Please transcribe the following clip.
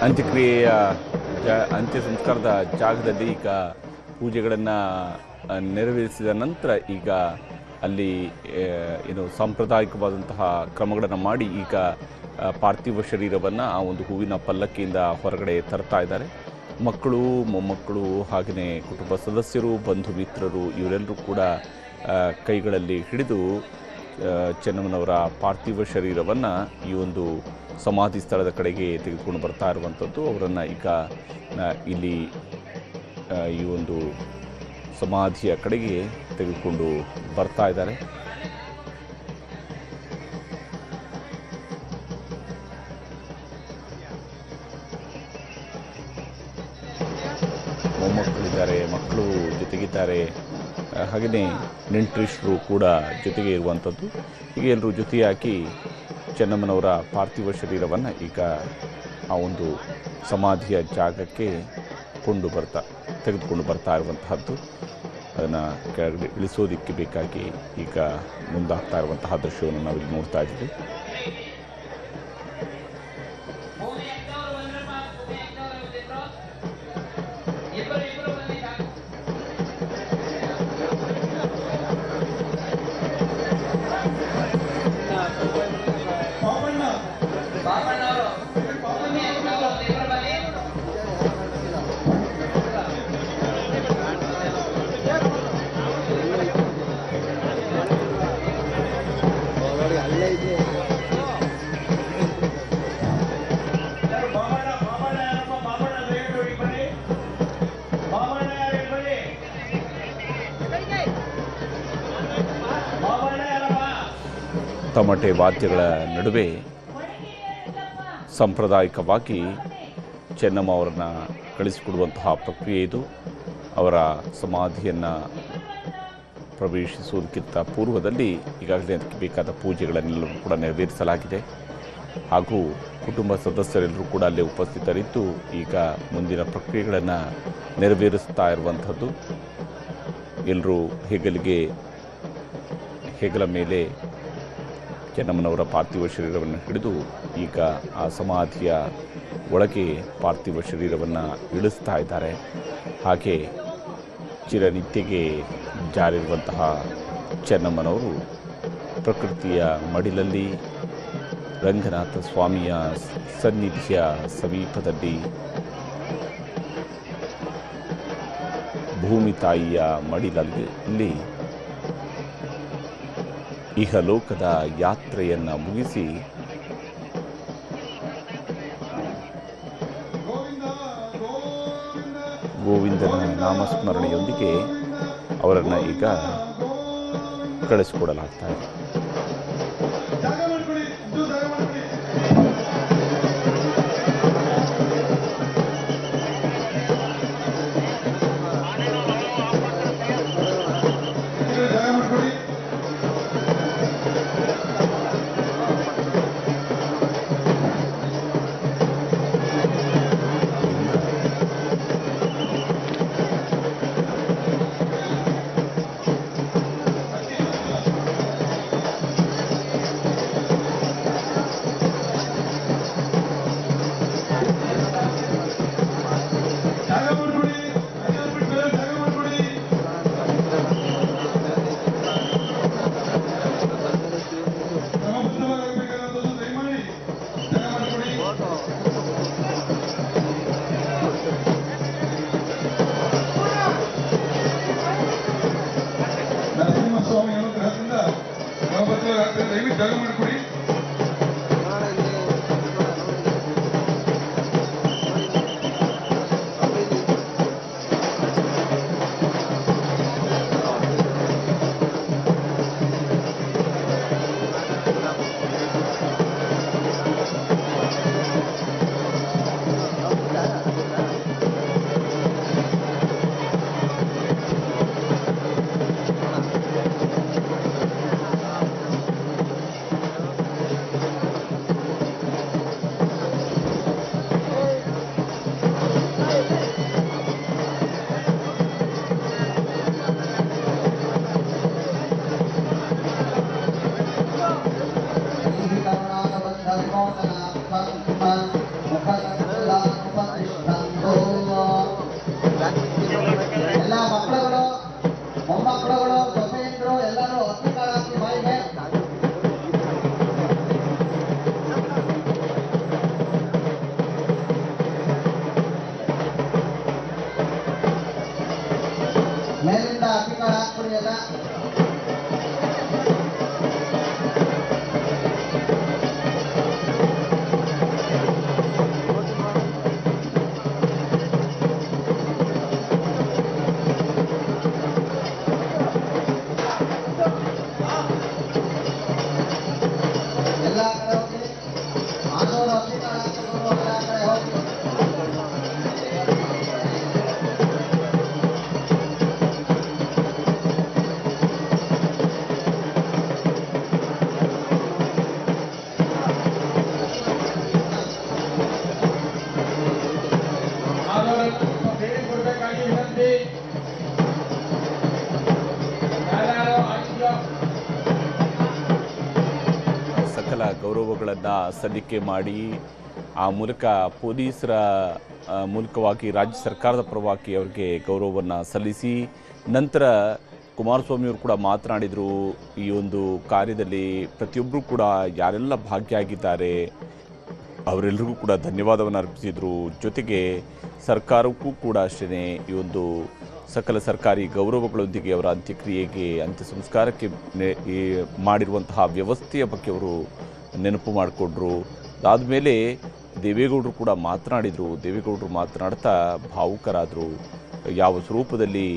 ಅಂತ್ಯಕ್ರಿಯೆಯ ಅಂತ್ಯ ಸಂಸ್ಕಾರದ ಜಾಗದಲ್ಲಿ ಈಗ ಪೂಜೆಗಳನ್ನು ನೆರವೇರಿಸಿದ ನಂತರ ಈಗ ಅಲ್ಲಿ ಏನು ಸಾಂಪ್ರದಾಯಿಕವಾದಂತಹ ಕ್ರಮಗಳನ್ನು ಮಾಡಿ ಈಗ ಪಾರ್ಥಿವ ಶರೀರವನ್ನು ಆ ಒಂದು ಹೂವಿನ ಪಲ್ಲಕ್ಕಿಯಿಂದ ಹೊರಗಡೆ ತರ್ತಾ ಇದ್ದಾರೆ. ಮಕ್ಕಳು, ಮೊಮ್ಮಕ್ಕಳು, ಹಾಗೆಯೇ ಕುಟುಂಬ ಸದಸ್ಯರು, ಬಂಧು ಮಿತ್ರರು ಇವರೆಲ್ಲರೂ ಕೂಡ ಕೈಗಳಲ್ಲಿ ಹಿಡಿದು ಚೆನ್ನಮ್ಮನವರ ಪಾರ್ಥಿವ ಶರೀರವನ್ನು ಈ ಒಂದು ಸಮಾಧಿ ಸ್ಥಳದ ಕಡೆಗೆ ತೆಗೆದುಕೊಂಡು ಬರ್ತಾ ಇರುವಂಥದ್ದು. ಅವರನ್ನು ಈಗ ಇಲ್ಲಿ ಈ ಒಂದು ಸಮಾಧಿಯ ಕಡೆಗೆ ತೆಗೆದುಕೊಂಡು ಬರ್ತಾ ಇದ್ದಾರೆ. ಮೊಮ್ಮಕ್ಕಳಿದ್ದಾರೆ, ಮಕ್ಕಳು ಜೊತೆಗಿದ್ದಾರೆ, ಹಾಗೆಯೇ ನೆಂಟರಿಷ್ಟರು ಕೂಡ ಜೊತೆಗೆ ಇರುವಂಥದ್ದು. ಈಗ ಎಲ್ಲರೂ ಜೊತೆಯಾಗಿ ಚೆನ್ನಮ್ಮನವರ ಪಾರ್ಥಿವ ಶರೀರವನ್ನು ಈಗ ಆ ಒಂದು ಸಮಾಧಿಯ ಜಾಗಕ್ಕೆ ತೆಗೆದುಕೊಂಡು ಬರ್ತಾ ಇರುವಂತಹದ್ದು. ಅದನ್ನು ಕೆಳಗಡೆ ಇಳಿಸೋದಕ್ಕೆ ಬೇಕಾಗಿ ಈಗ ಮುಂದಾಗ್ತಾ ಇರುವಂತಹ ದೃಶ್ಯವನ್ನು ನಾವಿಲ್ಲಿ ನೋಡ್ತಾ ಇದ್ದೀವಿ. ತಮಟೆ ವಾದ್ಯಗಳ ನಡುವೆ ಸಾಂಪ್ರದಾಯಿಕವಾಗಿ ಚೆನ್ನಮ್ಮ ಅವರನ್ನು ಕಳಿಸಿಕೊಡುವಂತಹ ಪ್ರಕ್ರಿಯೆ ಇದು. ಅವರ ಸಮಾಧಿಯನ್ನು ಪ್ರವೇಶಿಸುವುದಕ್ಕಿಂತ ಪೂರ್ವದಲ್ಲಿ ಈಗಾಗಲೇ ಅದಕ್ಕೆ ಬೇಕಾದ ಪೂಜೆಗಳನ್ನೆಲ್ಲರೂ ಕೂಡ ನೆರವೇರಿಸಲಾಗಿದೆ. ಹಾಗೂ ಕುಟುಂಬ ಸದಸ್ಯರೆಲ್ಲರೂ ಕೂಡ ಅಲ್ಲೇ ಉಪಸ್ಥಿತರಿದ್ದು ಈಗ ಮುಂದಿನ ಪ್ರಕ್ರಿಯೆಗಳನ್ನು ನೆರವೇರಿಸ್ತಾ ಇರುವಂಥದ್ದು. ಎಲ್ಲರೂ ಹೆಗಲ ಮೇಲೆ ಚೆನ್ನಮ್ಮನವರ ಪಾರ್ಥಿವ ಶರೀರವನ್ನು ಹಿಡಿದು ಈಗ ಆ ಸಮಾಧಿಯ ಒಳಗೆ ಪಾರ್ಥಿವ ಶರೀರವನ್ನು ಇಳಿಸ್ತಾ ಇದ್ದಾರೆ. ಹಾಗೆ ಚಿರನಿತ್ಯಗೆ ಜಾರಿರುವಂತಹ ಚೆನ್ನಮ್ಮನವರು ಪ್ರಕೃತಿಯ ಮಡಿಲಲ್ಲಿ ರಂಗನಾಥ ಸ್ವಾಮಿಯ ಸನ್ನಿಧಿಯ ಸಮೀಪದಲ್ಲಿ ಭೂಮಿ ತಾಯಿಯ ಮಡಿಲಲ್ಲಿ ಇಹಲೋಕದ ಯಾತ್ರೆಯನ್ನು ಮುಗಿಸಿ ಗೋವಿಂದನ ನಾಮಸ್ಮರಣೆಯೊಂದಿಗೆ ಅವರನ್ನು ಈಗ ಕಳಿಸಿಕೊಡಲಾಗ್ತಾ ಇದೆ. ಸಕಲ ಗೌರವಗಳನ್ನು ಸಲ್ಲಿಕೆ ಮಾಡಿ ಆ ಮೂಲಕ ಪೊಲೀಸರ ಮೂಲಕವಾಗಿ ರಾಜ್ಯ ಸರ್ಕಾರದ ಪರವಾಗಿ ಅವರಿಗೆ ಗೌರವವನ್ನು ಸಲ್ಲಿಸಿ ನಂತರ ಕುಮಾರಸ್ವಾಮಿಯವರು ಕೂಡ ಮಾತನಾಡಿದರು. ಈ ಒಂದು ಕಾರ್ಯದಲ್ಲಿ ಪ್ರತಿಯೊಬ್ಬರು ಕೂಡ ಯಾರೆಲ್ಲ ಭಾಗಿಯಾಗಿದ್ದಾರೆ ಅವರೆಲ್ಲರಿಗೂ ಕೂಡ ಧನ್ಯವಾದವನ್ನು ಅರ್ಪಿಸಿದರು. ಜೊತೆಗೆ ಸರ್ಕಾರಕ್ಕೂ ಕೂಡ ಅಷ್ಟೇ ಈ ಒಂದು ಸಕಲ ಸರ್ಕಾರಿ ಗೌರವಗಳೊಂದಿಗೆ ಅವರ ಅಂತ್ಯಕ್ರಿಯೆಗೆ ಅಂತ್ಯ ಸಂಸ್ಕಾರಕ್ಕೆ ಮಾಡಿರುವಂತಹ ವ್ಯವಸ್ಥೆಯ ಬಗ್ಗೆ ಅವರು ನೆನಪು ಮಾಡಿಕೊಂಡ್ರು. ಅದಾದಮೇಲೆ ದೇವೇಗೌಡರು ಕೂಡ ಮಾತನಾಡಿದರು. ದೇವೇಗೌಡರು ಮಾತನಾಡ್ತಾ ಭಾವುಕರಾದರು. ಯಾವ ಸ್ವರೂಪದಲ್ಲಿ